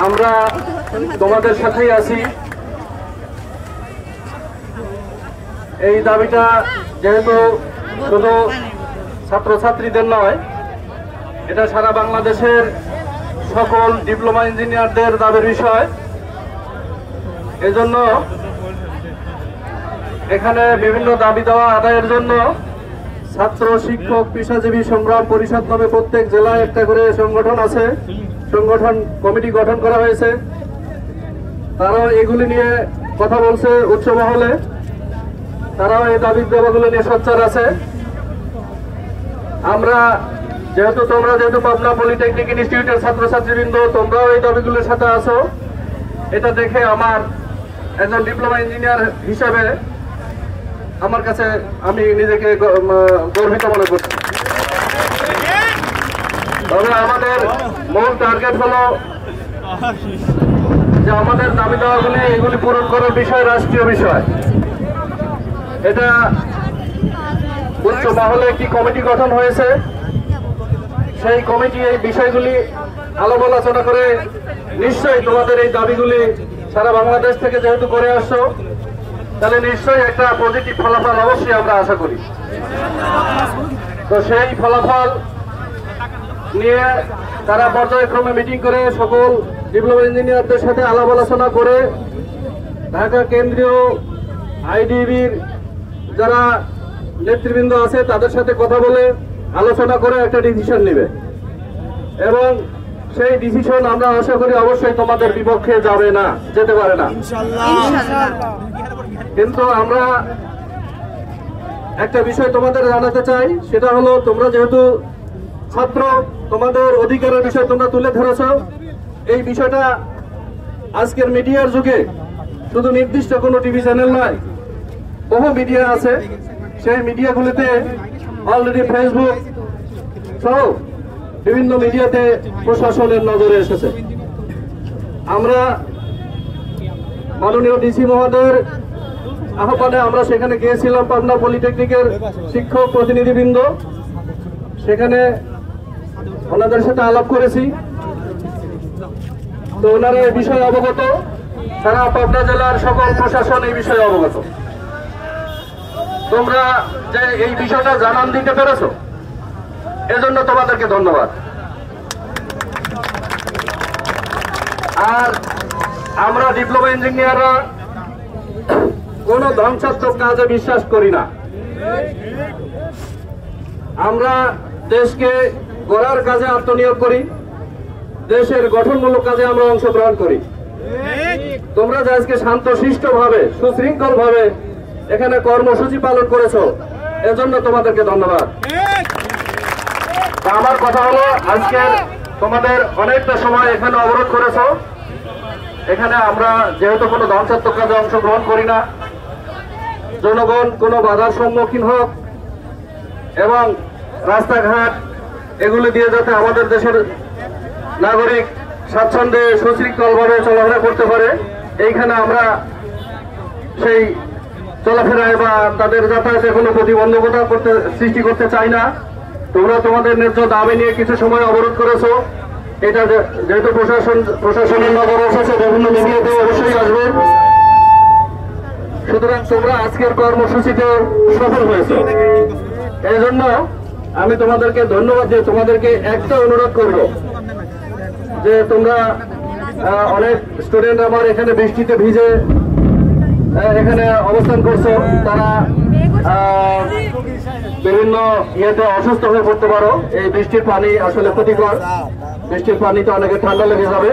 আমরা তোমাদের সাথেই আছি। এই দাবিটা যেহেতু শুধু ছাত্রছাত্রীদের নয়, এটা সারা বাংলাদেশের সকল ডিপ্লোমা ইঞ্জিনিয়ারদের দাবির বিষয়। এজন্য এখানে বিভিন্ন দাবি দেওয়া আদায়ের জন্য ছাত্র শিক্ষক পেশাজীবী সংগ্রাম পরিষদ নামে প্রত্যেক জেলায় একটা করে সংগঠন আছে, সংগঠন কমিটি গঠন করা হয়েছে। তারাও এগুলি নিয়ে কথা বলছে উচ্চ মহলে, তারাও এই দাবি দেওয়াগুলো নিয়ে সোচ্চার আছে। আমরা তোমরা যেহেতু পাবনা পলিটেকনিক ইনস্টিটিউটের ছাত্রছাত্রীবৃন্দ, তোমরাও এই দাবিগুলোর সাথে আছো, এটা দেখে আমার একজন ডিপ্লোমা ইঞ্জিনিয়ার হিসাবে আমার কাছে আমি নিজেকে গর্বিত মনে করছি। তবে আমাদের মূল টার্গেট হলো যে আমাদের দাবি দেওয়াগুলি এগুলি পূরণ করার বিষয় রাষ্ট্রীয় বিষয়। এটা উচ্চ মহলে একটি কমিটি গঠন হয়েছে, সেই কমিটি এই বিষয়গুলি আলাপ আলোচনা করে নিশ্চয়ই তোমাদের এই দাবিগুলি সারা বাংলাদেশ থেকে যেহেতু করে আসছো, তাহলে নিশ্চয়ই একটা পজিটিভ ফলাফল অবশ্যই আমরা আশা করি। তো সেই ফলাফল নিয়ে তারা পর্যায়ক্রমে মিটিং করে সকল ডিপ্লোমা ইঞ্জিনিয়ারদের সাথে আলাপ আলোচনা করে ঢাকা কেন্দ্রীয় আইডিবির যারা নেতৃবৃন্দ আছে তাদের সাথে কথা বলে আলোচনা করে একটা ডিসিশন নেবে, এবং সেই ডিসিশন আমরা আশা করি অবশ্যই তোমাদের বিপক্ষে যাবে না, যেতে পারে না। কিন্তু আমরা একটা বিষয় তোমাদের জানাতে চাই, সেটা হলো তোমরা যেহেতু ছাত্র, তোমাদের অধিকারের বিষয় তোমরা তুলে ধরেছ। এই বিষয়টা আজকের মিডিয়ার যুগে শুধু নির্দিষ্ট কোনো টিভি চ্যানেল নয়, বহু মিডিয়া আছে, সেই মিডিয়াগুলিতে অলরেডি ফেসবুক সহ বিভিন্ন মিডিয়াতে প্রশাসনের নজরে এসেছে। আমরা মাননীয় ডিসি মহোদয়ের আহ্বানে আমরা সেখানে গিয়েছিলাম, পাবনা পলিটেকনিকের শিক্ষক প্রতিনিধিবৃন্দ, সেখানে ওনাদের সাথে আলাপ করেছি। তো ওনারা এই বিষয়ে অবগত, সারা পাবনা জেলার সকল প্রশাসন এই বিষয়ে অবগত। তোমরা যে এই বিষয়টা জানান দিতে পেরেছ, এজন্য তোমাদেরকে ধন্যবাদ। আর আমরা ডিপ্লোমা ইঞ্জিনিয়াররা কোন ধ্বংসাত্মক কাজে বিশ্বাস করি না। আমরা দেশকে গড়ার কাজে আত্মনিয়োগ করি, দেশের গঠনমূলক কাজে আমরা অংশগ্রহণ করি। তোমরা যে আজকে শান্তশিষ্ট ভাবে সুশৃঙ্খল ভাবে এখানে কর্মসূচি পালন করেছো, এজন্য তোমাদেরকে ধন্যবাদ। আমার কথা হলো, আজকে তোমাদের অনেকটা সময় এখানে অবরোধ করেছো। এখানে আমরা যেহেতু কোনো ধ্বংসাত্মক কাজে অংশগ্রহণ করি না, জনগণ কোনো বাধার সম্মুখীন হোক এবং রাস্তাঘাট এগুলি দিয়ে যাতে আমাদের দেশের নাগরিক স্বাচ্ছন্দ্যে সুশৃঙ্খলভাবে চলাফেরা করতে পারে, এইখানে আমরা সেই চলাফেরায় বা তাদের যাতায়াতে কোনো প্রতিবন্ধকতা সৃষ্টি করতে চাই না। তোমরা তোমাদের ন্যায্য দাবি নিয়ে কিছু সময় অবরোধ করেছো, এটা যেহেতু প্রশাসনের নজরে এসেছে, বিভিন্ন মিডিয়াতে অবশ্যই আসবে। সুতরাং তোমরা আজকের কর্মসূচিতে সফল হয়েছে, এই জন্য আমি তোমাদেরকে ধন্যবাদ দিয়ে তোমাদেরকে একটা অনুরোধ করব যে তোমরা অনেক স্টুডেন্ট আমার এখানে বৃষ্টিতে ভিজে এখানে অবস্থান করছো, তারা বিভিন্ন ইয়েতে অসুস্থ হয়ে পড়তে পারো। এই বৃষ্টির পানি আসলে ক্ষতিকর, বৃষ্টির পানিতে অনেকে ঠান্ডা লেগে যাবে।